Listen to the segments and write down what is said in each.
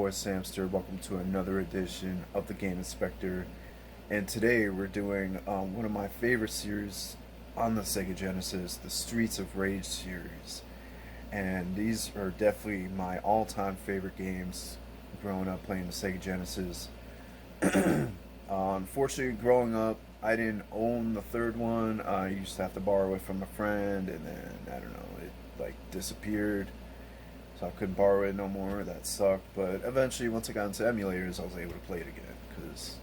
boy Samster. Welcome to another edition of the Game Inspector. And today we're doing one of my favorite series on the Sega Genesis, the Streets of Rage series. And these are definitely my all-time favorite games growing up playing the Sega Genesis. Unfortunately, growing up, I didn't own the third one. I used to have to borrow it from a friend, and then, I don't know, it like disappeared. So I couldn't borrow it no more. That sucked. But eventually, once I got into emulators, I was able to play it again. Because,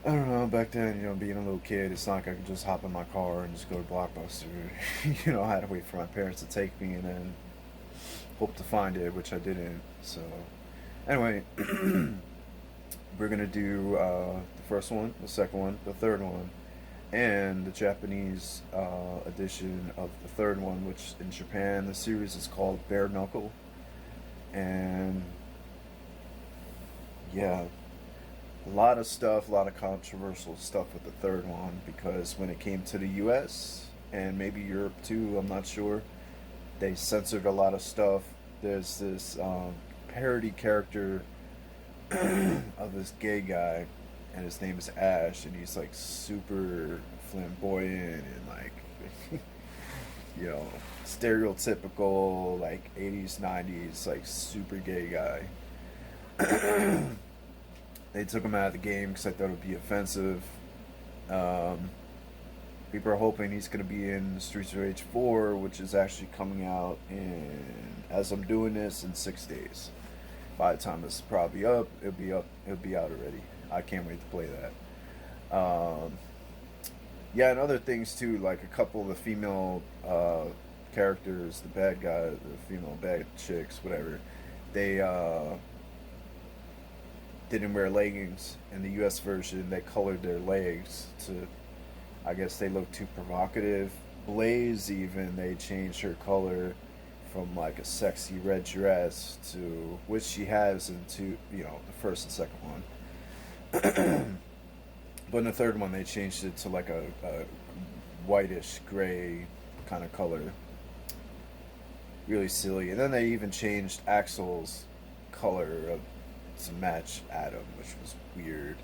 I don't know, back then, being a little kid, it's not like I could just hop in my car and just go to Blockbuster. I had to wait for my parents to take me and then hope to find it, which I didn't. So, anyway, we're going to do the first one, the second one, the third one, and the Japanese edition of the third one, which in Japan the series is called Bare Knuckle. And yeah, a lot of stuff, a lot of controversial stuff with the third one, because when it came to the US and maybe Europe too, I'm not sure, they censored a lot of stuff. There's this parody character of this gay guy, and his name is Ash, and he's like super flamboyant and like stereotypical like 80s 90s like super gay guy. They took him out of the game because I thought it would be offensive. People are hoping he's going to be in Streets of Rage 4, which is actually coming out as I'm doing this, in 6 days. By the time this is probably up, it'll be out already. I can't wait to play that. Yeah, and other things too, like a couple of the female characters, the bad guy, the female bad chicks, whatever, they didn't wear leggings. In the US version, they colored their legs to, I guess they look too provocative. Blaze, even, they changed her color from like a sexy red dress to, which she has into, the first and second one. But in the third one, they changed it to like a whitish gray kind of color. Really silly. And then they even changed Axel's color to match Adam, which was weird.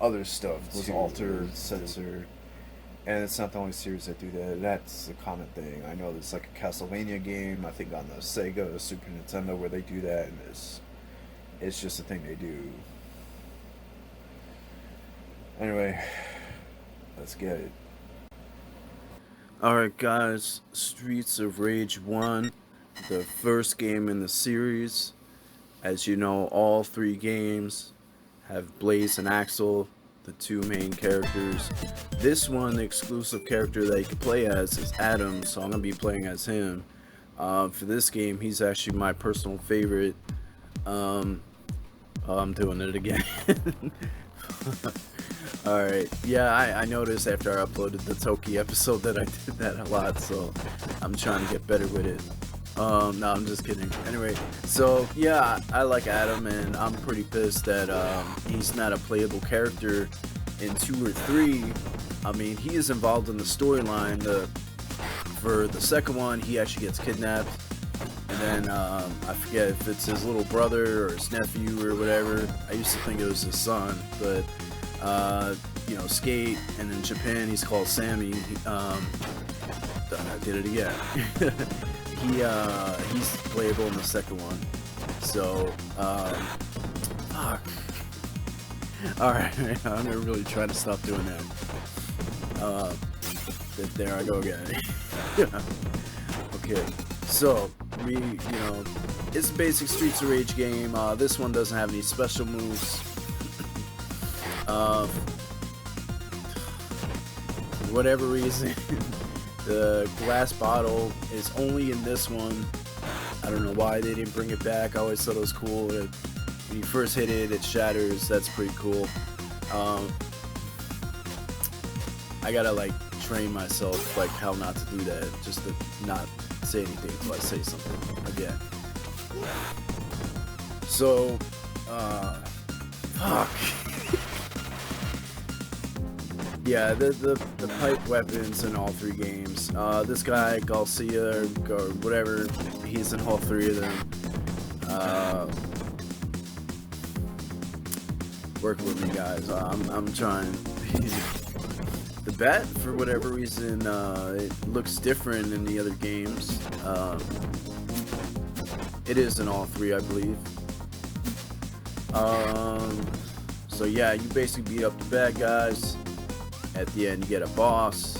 Other stuff was altered, censored. And it's not the only series that do that. That's a common thing. I know there's like a Castlevania game, I think on the Sega or Super Nintendo, where they do that, and it's just a thing they do. Anyway, let's get it. Alright guys, Streets of Rage 1, the first game in the series. As you know, all three games have Blaze and Axel, the two main characters. This one, the exclusive character that you can play as, is Adam, so I'm going to be playing as him. For this game, he's actually my personal favorite. I'm doing it again. Alright, yeah, I noticed after I uploaded the Toki episode that I did that a lot, so I'm trying to get better with it. No, I'm just kidding. Anyway, so yeah, I like Adam, and I'm pretty pissed that he's not a playable character in 2 or 3. I mean, he is involved in the storyline. For the second one, he actually gets kidnapped, and then I forget if it's his little brother or his nephew or whatever. I used to think it was his son, but Skate, and in Japan he's called Sammy. I did it again. He's playable in the second one. So, fuck. Alright, I'm gonna really try to stop doing that. There I go again. Okay, so, it's a basic Streets of Rage game. This one doesn't have any special moves. For whatever reason, the glass bottle is only in this one. I don't know why they didn't bring it back. I always thought it was cool. When you first hit it, it shatters. That's pretty cool. I gotta like train myself like how not to do that, just to not say anything until I say something again. So, fuck. Yeah, the pipe weapons in all three games. This guy, Garcia, or whatever, he's in all three of them. Work with me, guys. I'm trying. The bat, for whatever reason, it looks different in the other games. It is in all three, I believe. So yeah, you basically beat up the bad guys. At the end, you get a boss.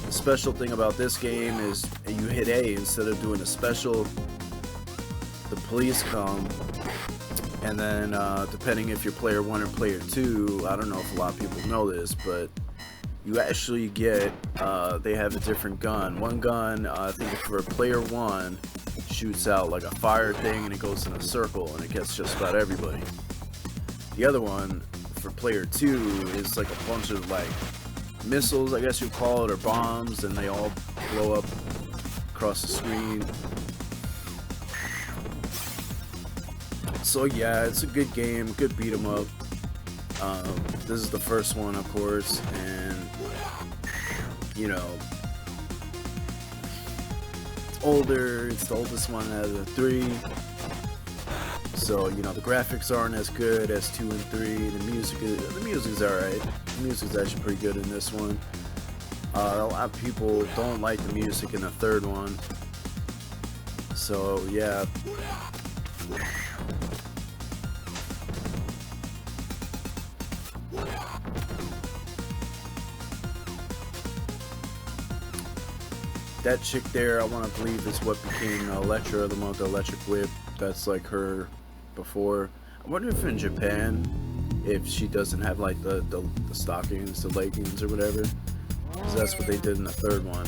The special thing about this game is you hit A instead of doing a special. The police come, and then depending if you're player 1 or player 2, I don't know if a lot of people know this, but you actually get, they have a different gun. One gun, I think for player 1, shoots out like a fire thing and it goes in a circle and it gets just about everybody. The other one, for player 2, is like a bunch of like missiles, I guess you call it, or bombs, and they all blow up across the screen. So yeah, it's a good game, good beat 'em up. This is the first one, of course, and you know, it's older. It's the oldest one out of the 3. So you know, the graphics aren't as good as 2 and 3. The music's alright. The music's actually pretty good in this one. A lot of people don't like the music in the 3rd one. So yeah. That chick there, I want to believe, is what became Electra, the one with the electric whip. That's like her before. I wonder if in Japan, if she doesn't have like the stockings, the leggings or whatever. Because that's what they did in the 3rd one.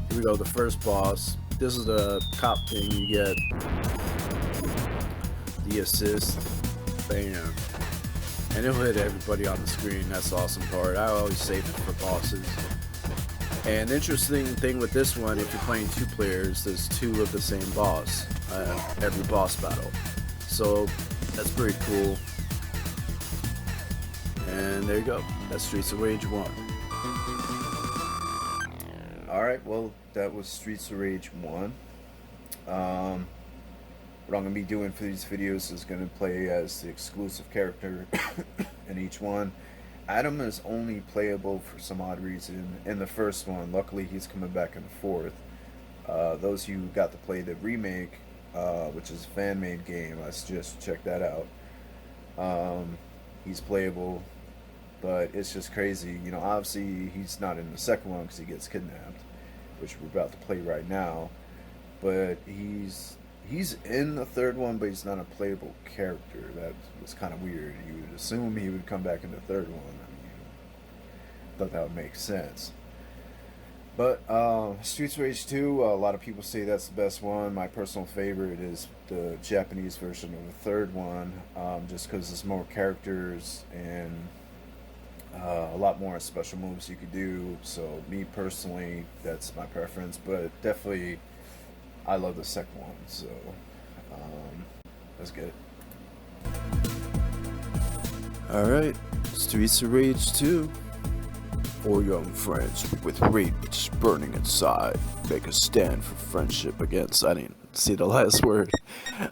Here we go, the first boss. This is the cop thing. You get the assist. Bam. And it'll hit everybody on the screen. That's the awesome part. I always save it for bosses. And the interesting thing with this one, if you're playing 2 players, there's 2 of the same boss, every boss battle. So that's pretty cool. And there you go. That's Streets of Rage 1. Alright, well, that was Streets of Rage 1. What I'm going to be doing for these videos is going to play as the exclusive character in each one. Adam is only playable for some odd reason in the first one. Luckily, he's coming back in the 4th. Those of you who got to play the remake, which is a fan-made game, I suggest you check that out. He's playable, but it's just crazy. You know, obviously, he's not in the second one because he gets kidnapped, which we're about to play right now. But he's in the 3rd one, but he's not a playable character. That was kind of weird. You would assume he would come back in the 3rd one. I mean, thought that would make sense. But Streets of Rage 2, a lot of people say that's the best one. My personal favorite is the Japanese version of the 3rd one, just because there's more characters and a lot more special moves you could do. So me personally, that's my preference. But definitely, I love the second one, so let's get it. Alright, Streets of Rage 2. 4 young friends with rage burning inside make a stand for friendship against... I didn't see the last word.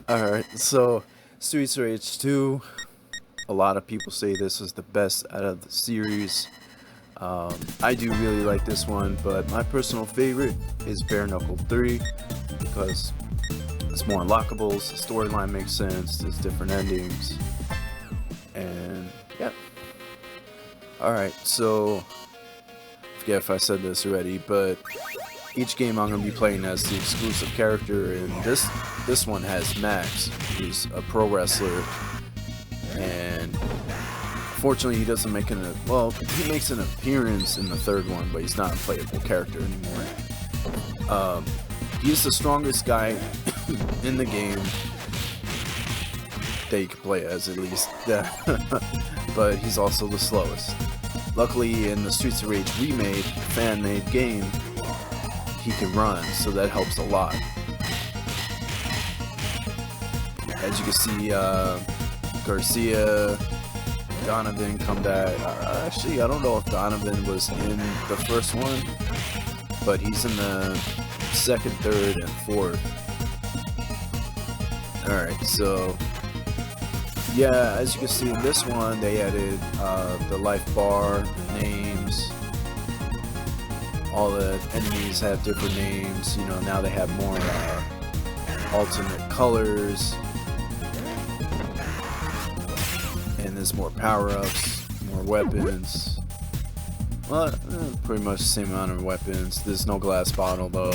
Alright, so Streets of Rage 2. A lot of people say this is the best out of the series. I do really like this one, but my personal favorite is Knuckle 3 because it's more unlockables, the storyline makes sense, there's different endings, and yeah. Alright, so I forget if I said this already, but each game I'm going to be playing as the exclusive character, and this one has Max, who's a pro wrestler, and unfortunately he doesn't make he makes an appearance in the 3rd one, but he's not a playable character anymore. He's the strongest guy in the game that you can play as, at least. But he's also the slowest. Luckily, in the Streets of Rage remade, fan-made game, he can run, so that helps a lot. As you can see, Garcia, Donovan come back. Actually, I don't know if Donovan was in the first one, but he's in the 2nd, 3rd, and 4th. Alright, so yeah, as you can see in this one, they added the life bar, the names. All the enemies have different names. You know, now they have more alternate colors. And there's more power-ups, more weapons. Well, pretty much the same amount of weapons. There's no glass bottle though.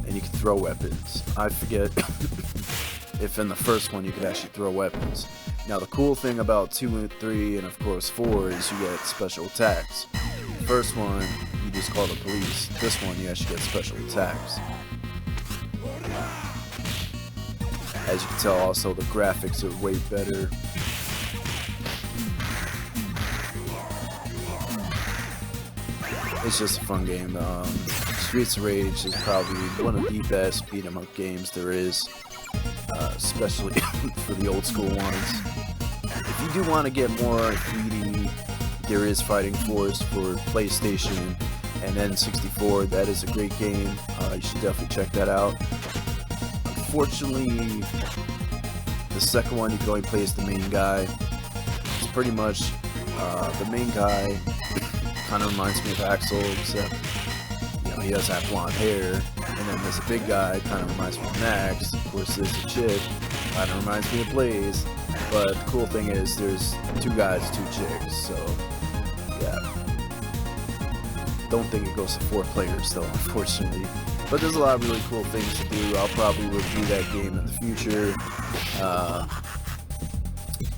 And you can throw weapons. I forget if in the first one you could actually throw weapons. Now the cool thing about 2 and 3 and of course 4 is you get special attacks. The first one you just call the police. This one you actually get special attacks. As you can tell, also the graphics are way better. It's just a fun game. Streets of Rage is probably one of the best beat 'em up games there is, especially for the old school ones. If you do want to get more 3D, there is Fighting Force for PlayStation and N64. That is a great game. You should definitely check that out. Unfortunately, the second one you can only play as the main guy. It's pretty much the main guy. Kind of reminds me of Axel, except you know he does have blonde hair. And then there's a big guy, kind of reminds me of Max. Of course, there's a chick, kind of reminds me of Blaze. But the cool thing is, there's 2 guys, 2 chicks. So yeah, don't think it goes to 4 players though, unfortunately. But there's a lot of really cool things to do. I'll probably review that game in the future.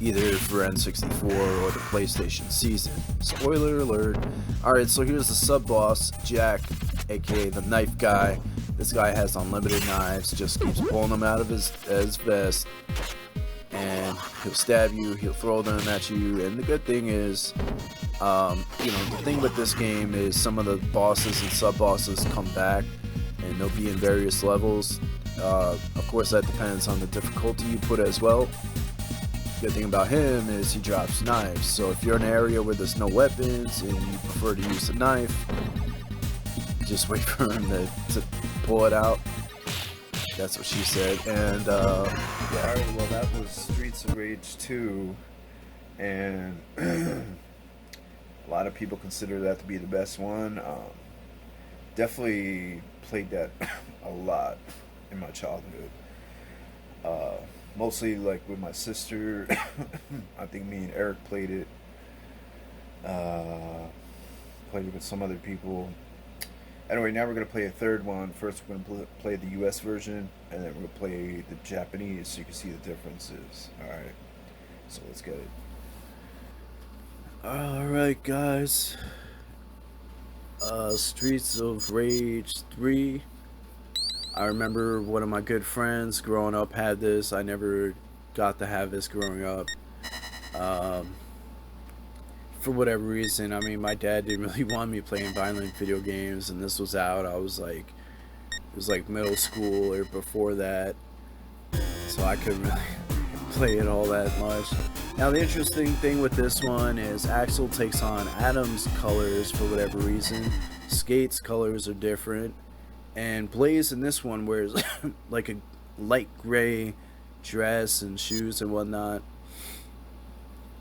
Either for N64 or the PlayStation season. Spoiler alert. Alright, so here's the sub-boss, Jack, aka the knife guy. This guy has unlimited knives, just keeps pulling them out of his vest. And he'll stab you, he'll throw them at you, and the good thing is, you know, the thing with this game is some of the bosses and sub-bosses come back, and they'll be in various levels. Of course, that depends on the difficulty you put as well. Good thing about him is he drops knives, so if you're in an area where there's no weapons and you prefer to use the knife, just wait for him to pull it out. That's what she said. And yeah. Alright, well that was Streets of Rage 2, and a lot of people consider that to be the best one. Definitely played that a lot in my childhood. Mostly like with my sister. I think me and Eric played it. Played it with some other people. Anyway, now we're going to play a third one. First we're going to play the US version, and then we're going to play the Japanese so you can see the differences. Alright, so let's get it. Alright guys. Streets of Rage 3. I remember one of my good friends growing up had this. I never got to have this growing up. For whatever reason, I mean, my dad didn't really want me playing violent video games, and this was out. I was like, it was like middle school or before that, so I couldn't really play it all that much. Now, the interesting thing with this one is Axel takes on Adam's colors for whatever reason. Skate's colors are different. And Blaze in this one wears like a light gray dress and shoes and whatnot.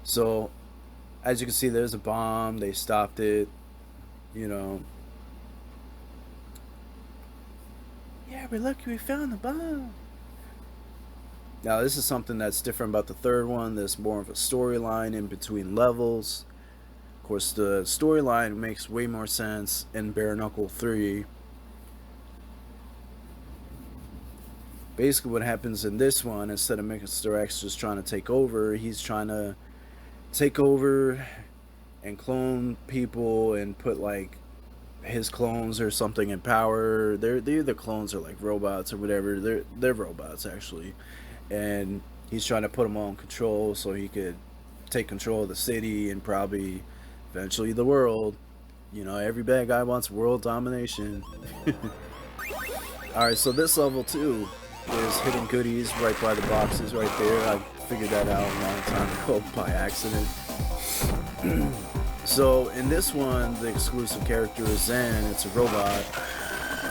So, as you can see, there's a bomb. They stopped it. You know. Yeah, we're lucky we found the bomb. Now, this is something that's different about the third one. There's more of a storyline in between levels. Of course, the storyline makes way more sense in Knuckle 3. Basically what happens in this one, instead of Mr. X just trying to take over, he's trying to take over and clone people and put like his clones or something in power. They're either clones or like robots or whatever. They're robots actually, and he's trying to put them all in control so he could take control of the city and probably eventually the world. You know, every bad guy wants world domination. Alright, so this level too, there's hidden goodies right by the boxes right there. I figured that out a long time ago by accident. So in this one, the exclusive character is Zen. It's a robot.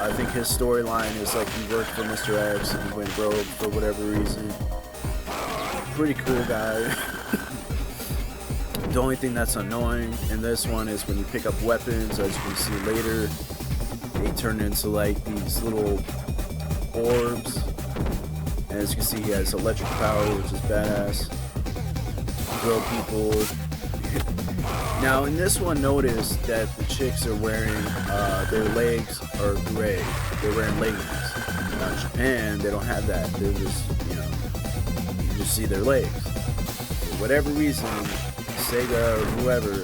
I think his storyline is like he worked for Mr. X and he went rogue for whatever reason. Pretty cool guy. The only thing that's annoying in this one is when you pick up weapons, as you can see later, they turn into like these little orbs. And as you can see, he has electric power, which is badass. Throw people. Now in this one, notice that the chicks are wearing, their legs are gray. They're wearing leggings. Now in Japan, they don't have that. They're just, you know, you just see their legs. For whatever reason, Sega or whoever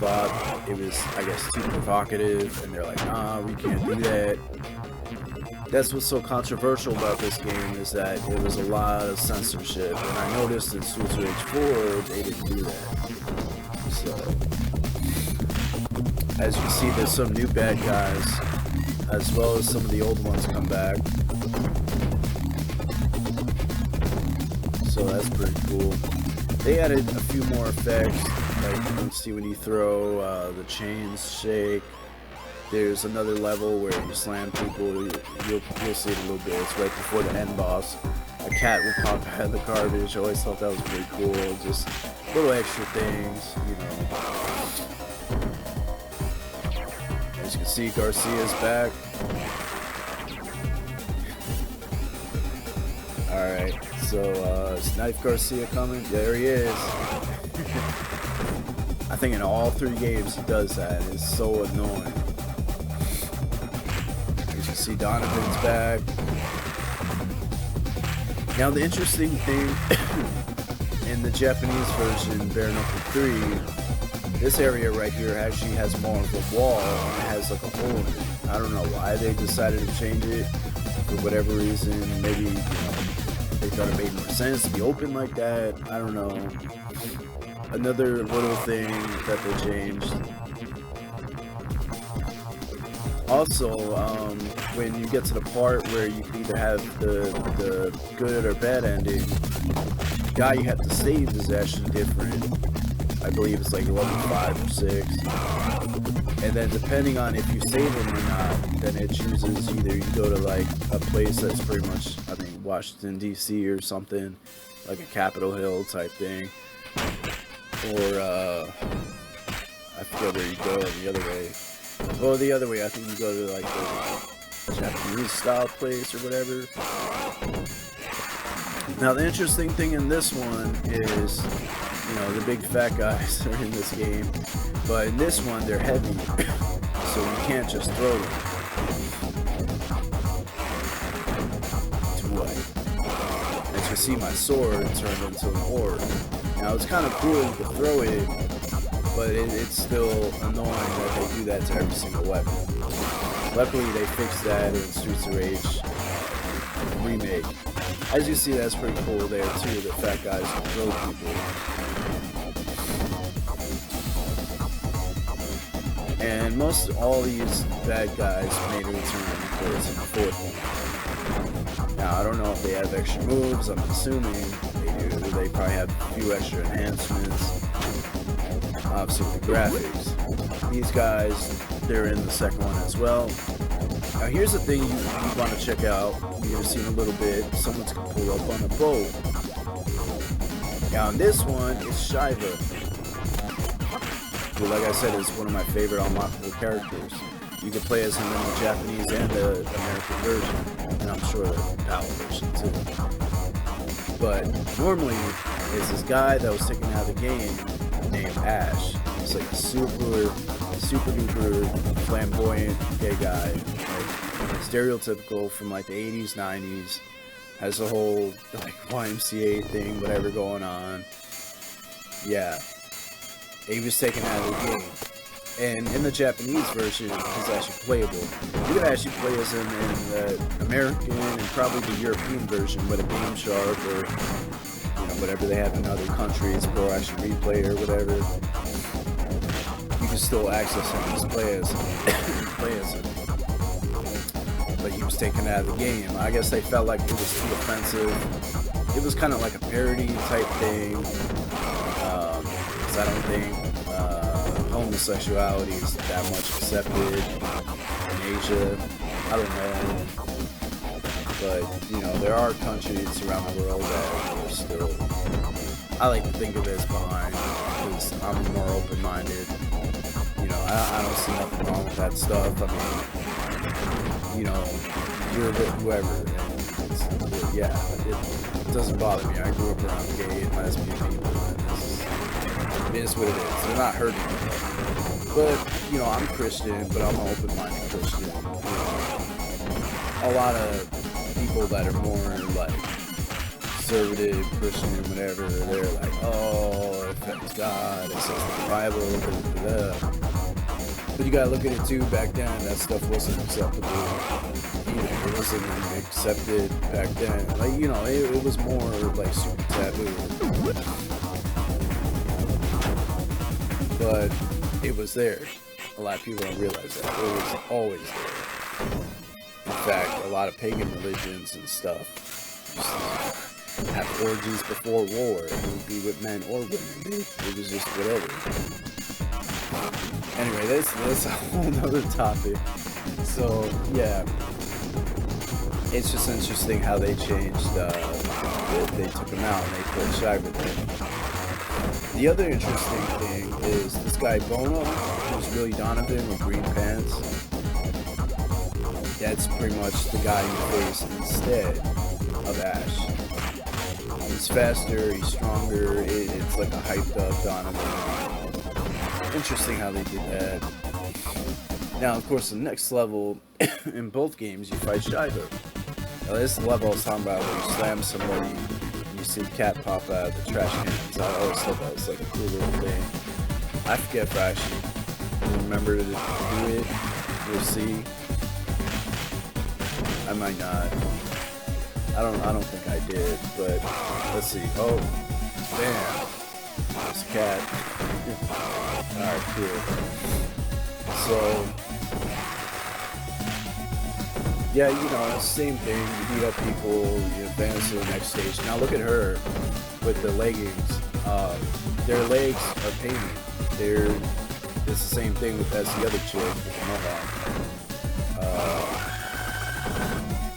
thought it was, I guess, too provocative, and they're like, nah, we can't do that. That's what's so controversial about this game, is that there was a lot of censorship, and I noticed in Streets of Rage 4 they didn't do that. So, as you can see, there's some new bad guys, as well as some of the old ones come back. So that's pretty cool. They added a few more effects, like you can see when you throw, the chains shake. There's another level where you slam people. You'll see it a little bit. It's right before the end boss. A cat will pop out of the garbage. I always thought that was pretty cool. Just little extra things, you know. As you can see, Garcia's back. Alright, so is Knife Garcia coming? There he is. I think in all 3 games he does that. It's so annoying. As you can see, Donovan's back. Now the interesting thing in the Japanese version, Bare Knuckle 3, this area right here actually has more of a wall and it has like a hole in it. I don't know why they decided to change it for whatever reason. Maybe, you know, they thought it made more sense to be open like that. I don't know. Another little thing that they changed. Also, when you get to the part where you can either have the good or bad ending, the guy you have to save is actually different. I believe it's like level 5 or 6. And then depending on if you save him or not, then it chooses either you go to like a place that's pretty much, I think, Washington, D.C. or something, like a Capitol Hill type thing. Or, I forget where you go the other way. Well, the other way, I think you go to like the Japanese style place or whatever. Now, the interesting thing in this one is, you know, the big fat guys are in this game, but in this one they're heavy, so you can't just throw them. As you see, my sword turned into an orb. Now it's kind of cool you can throw it, but it's still annoying that they do that to every single weapon. Luckily they fixed that in Streets of Rage Remake. As you see, that's pretty cool there too, the fat guys can throw people. And most all these bad guys made a return, of course, in the 4th one. Now, I don't know if they have extra moves. I'm assuming they do. They probably have a few extra enhancements. Obviously, the graphics. These guys, they're in the 2nd one as well. Now, here's the thing you want to check out. You're going to see in a little bit. Someone's going to pull up on a boat. Now, in this one, it's Shiva. Who, like I said, is one of my favorite unlockable characters. You can play as him in the Japanese and the American version, and I'm sure the PAL version too. But normally, it's this guy that was taken out of the game named Ash. He's like a super duper flamboyant gay guy, like stereotypical from like the 80s, 90s. Has a whole like YMCA thing, whatever going on. Yeah, he was taken out of the game. And in the Japanese version, he's actually playable. You can actually play as him in the American and probably the European version with a Game Shark or, you know, whatever they have in other countries, Pro Action Replay or whatever. You can still access him, just play as him. But he was taken out of the game. I guess they felt like it was too offensive. It was kind of like a parody type thing. Because I don't think homosexuality is that much accepted in Asia. I don't know. But, you know, there are countries around the world that are still, I like to think of it as behind, because I'm more open-minded. You know, I don't see nothing wrong with that stuff. I mean, you know, you're with whoever, and yeah, it doesn't bother me. I grew up around gay and lesbian people, and it is what it is. They're not hurting me. But, you know, I'm Christian, but I'm an open-minded Christian. You know, a lot of people that are more, like, conservative, Christian, whatever, they're like, oh, it affects God, it says the Bible, blah, blah, blah. But you gotta look at it too, back then, that stuff wasn't acceptable. It wasn't accepted back then. Like, you know, it was more, like, super taboo. But it was there. A lot of people don't realize that. It was always there. In fact, a lot of pagan religions and stuff have orgies before war. It would be with men or women. It was just whatever. Anyway, that's a whole nother topic. So, yeah. It's just interesting how they changed, they took them out and they put Shy with it. The other interesting thing is this guy Bono, who's really Donovan with green pants. That's pretty much the guy you face instead of Ash. He's faster, he's stronger, it's like a hyped up Donovan. Interesting how they did that. Now, of course, the next level in both games, you fight Shiva. Now, this level I was talking about where you slam somebody, and you see the cat pop out of the trash cans. I always thought that was like a cool little thing. I forget if I actually remember to do it. We'll see. I might not. I don't think I did, but let's see. Oh, damn. There's a cat. Alright, cool. So, yeah, you know, same thing. You beat up people, you advance to the next stage. Now look at her with the leggings. Their legs are painted. It's the same thing as the other chick with the mohawk.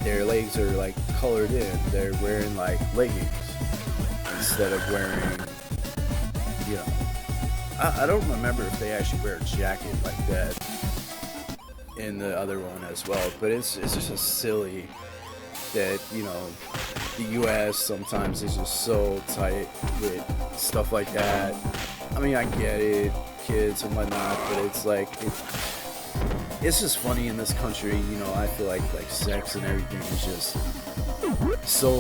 Their legs are like colored in. They're wearing like leggings instead of wearing, you know. I don't remember if they actually wear a jacket like that in the other one as well, but it's just silly that, you know, the US sometimes is just so tight with stuff like that. I mean, I get it, kids and whatnot, but it's like, it's just funny in this country, you know. I feel like sex and everything is just so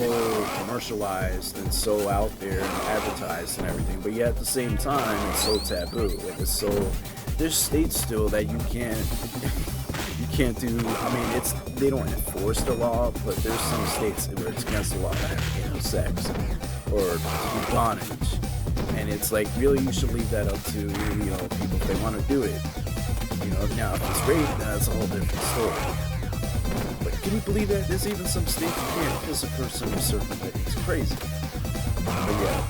commercialized and so out there and advertised and everything, but yet at the same time it's so taboo. Like, it's so, there's states still that you can't do. I mean, they don't enforce the law, but there's some states where it's against the law to have, you know, sex or bondage, and it's like, really, you should leave that up to, you know, people if they want to do it. You know, now if it's rape, that's a whole different story. But can you believe that there's even some states you can't kiss a person with certain things? It's crazy. But yeah,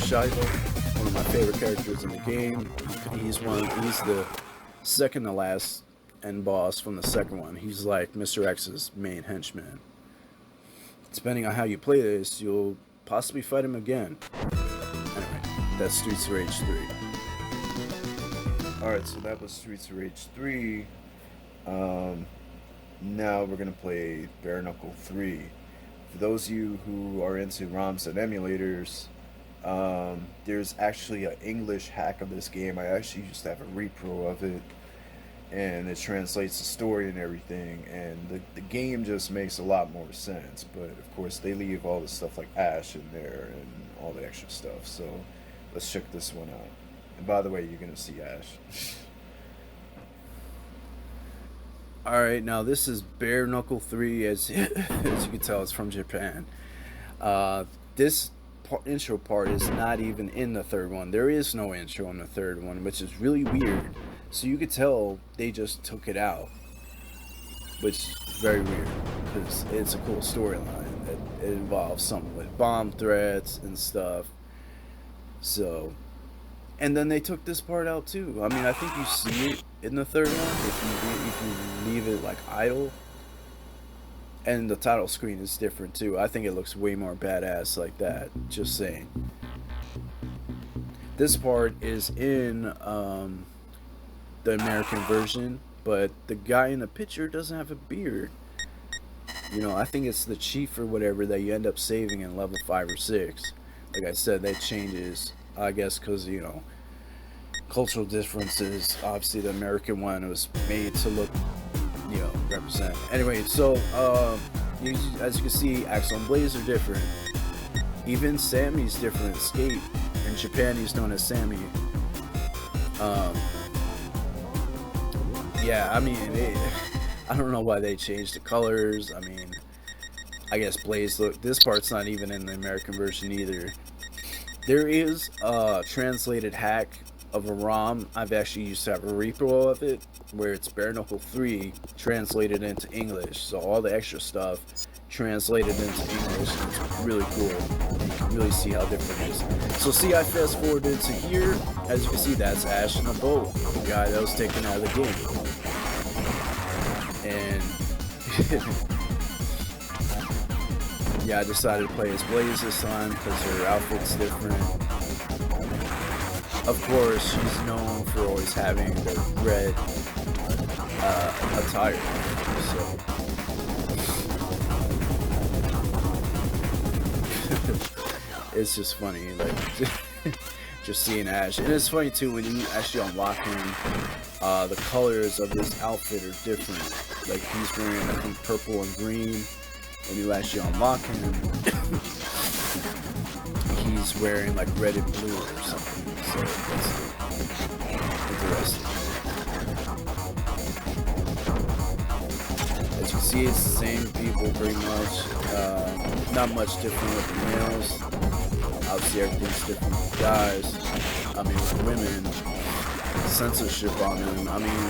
Shiva, one of my favorite characters in the game. He's the second to last end boss from the second one. He's like Mr. X's main henchman. Depending on how you play this, you'll possibly fight him again. Anyway, that's Streets of Rage 3. Alright, so that was Streets of Rage 3. Now we're going to play Bare Knuckle 3. For those of you who are into ROMs and emulators, there's actually an English hack of this game. I actually used to have a repro of it, and it translates the story and everything, and the game just makes a lot more sense. But of course they leave all the stuff like Ash in there and all the extra stuff, so let's check this one out. And by the way, you're gonna see Ash. Alright, now this is Bare Knuckle 3, as you can tell, it's from Japan. This intro part is not even in the third one. There is no intro in the third one, which is really weird. So you could tell they just took it out, which is very weird, because it's a cool storyline. It involves something with bomb threats and stuff. So, And then they took this part out too. I mean, I think you see it in the third one if you leave it like idle. And the title screen is different too. I think it looks way more badass like that. Just saying. This part is in the American version, but the guy in the picture doesn't have a beard. You know, I think it's the chief or whatever that you end up saving in level 5 or 6. Like I said, that changes, I guess, because, you know, cultural differences. Obviously, the American one was made to look, you know, represent. Anyway, so, as you can see, Axel and Blaze are different. Even Sammy's different. Skate, in Japan, he's known as Sammy. Yeah, I mean, I don't know why they changed the colors. I mean, I guess Blaze, look, this part's not even in the American version either. There is a translated hack of a ROM. I've actually used to have a repo of it, where it's Knuckle 3 translated into English. So all the extra stuff translated into English. It's really cool. You can really see how different it is. So see, I fast forwarded to here. As you can see, that's Ash in a boat, the guy that was taken out of the game. And yeah, I decided to play as Blaze this time because her outfit's different. Of course, she's known for always having the red attire. So it's just funny, like just seeing Ash. And it's funny too when you actually unlock him. The colors of his outfit are different. Like he's wearing, I think, purple and green. When you actually unlock him, he's wearing like red and blue or something. So that's interesting. As you can see, it's the same people pretty much. Not much different with the males. Obviously, everything's different with guys. I mean, with women. Censorship on them. I mean,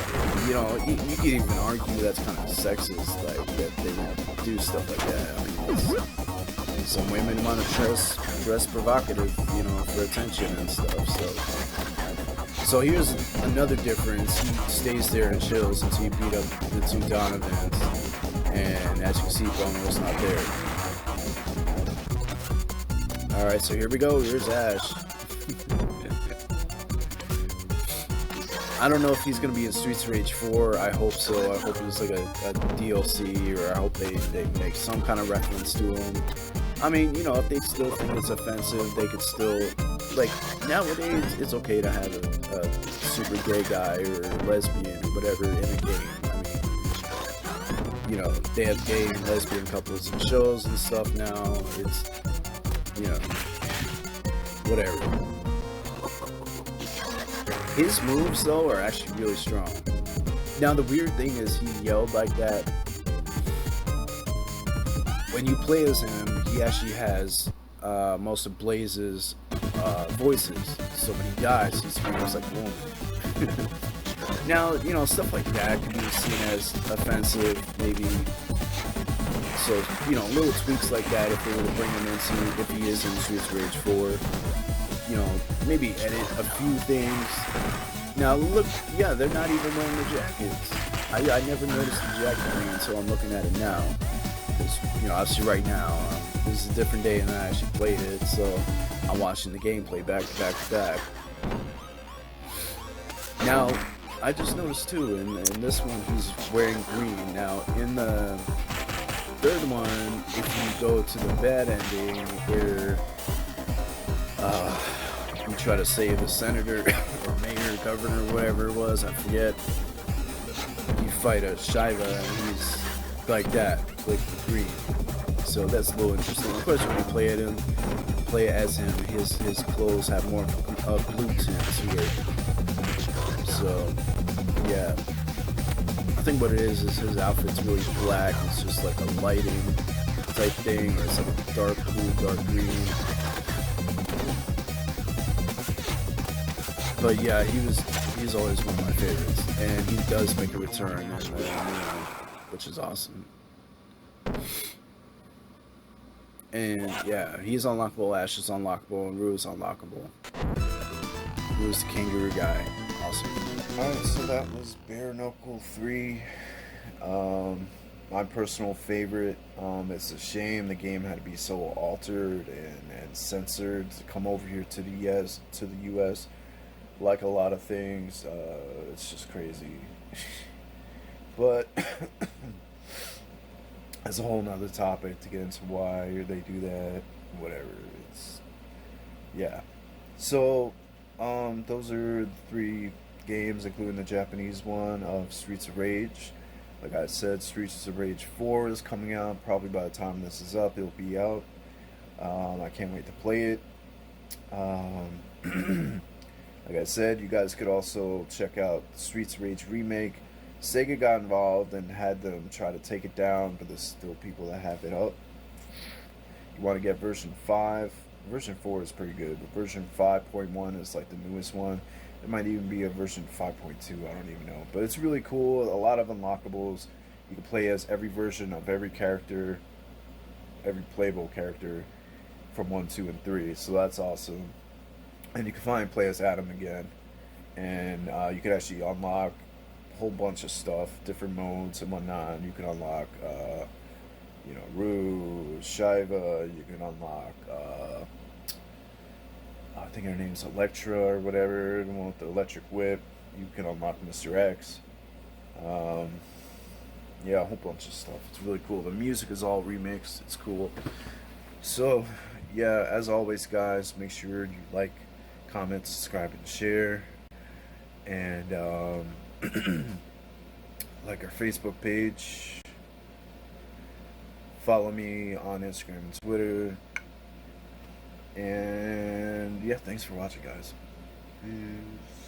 you know, you could even argue that's kind of sexist, like that they won't do stuff like that. I mean, some women want to dress provocative, you know, for attention and stuff. So here's another difference. He stays there and chills until you beat up the two Donovans, and as you can see, Bono's not there. All right, so here we go. Here's Ash. I don't know if he's going to be in Streets of Rage 4. I hope so. I hope it's like a DLC, or I hope they make some kind of reference to him. I mean, you know, if they still think it's offensive, they could still, like, nowadays, it's okay to have a super gay guy or lesbian or whatever in a game. I mean, you know, they have gay and lesbian couples in shows and stuff now. It's, you know, whatever. His moves, though, are actually really strong. Now, the weird thing is he yelled like that. When you play as him, he actually has most of Blaze's voices. So when he dies, he screams like a woman. Now, you know, stuff like that can be seen as offensive, maybe. So, you know, little tweaks like that, if they were to bring him into, if he is in Streets of Rage 4. You know, maybe edit a few things. Now look, yeah, they're not even wearing the jackets. I never noticed the jacket thing until I'm looking at it now. Because, you know, obviously right now, this is a different day than I actually played it, so I'm watching the gameplay back to back to back. Now, I just noticed too, in this one he's wearing green. Now, in the third one, if you go to the bad ending, where you try to save the senator or mayor, governor, whatever it was, I forget. You fight a Shiva and he's like that, like green. So that's a little interesting. Of course, when you play as him, his clothes have more blue tint to it. So yeah, I think what it is his outfit's really black. It's just like a lighting type thing, or it's like a dark blue, dark green. But yeah, he's always one of my favorites, and he does make a return in the new one, which is awesome. And yeah, he's unlockable, Ash is unlockable, and Rue is unlockable. It was the kangaroo guy. Awesome. Alright, so that was Bare Knuckle 3. My personal favorite. It's a shame the game had to be so altered and censored to come over here to the US. Like a lot of things, it's just crazy. But that's a whole nother topic to get into why they do that. Whatever. It's yeah. So those are the 3 games, including the Japanese one of Streets of Rage. Like I said, Streets of Rage 4 is coming out. Probably by the time this is up, it'll be out. I can't wait to play it. Like I said, you guys could also check out Streets of Rage Remake. Sega got involved and had them try to take it down, but there's still people that have it up. You want to get version 5. Version 4 is pretty good, but version 5.1 is like the newest one. It might even be a version 5.2, I don't even know. But it's really cool, a lot of unlockables. You can play as every version of every character, every playable character from 1, 2, and 3. So that's awesome. And you can finally play as Adam again. And you can actually unlock a whole bunch of stuff, different modes and whatnot. You can unlock, Rue, Shiva. You can unlock, I think her name's Electra or whatever, the one with the electric whip. You can unlock Mr. X. Yeah, a whole bunch of stuff. It's really cool. The music is all remixed. It's cool. So, yeah, as always, guys, make sure you like, comment, subscribe, and share. And like our Facebook page. Follow me on Instagram and Twitter. And yeah, thanks for watching, guys. Peace.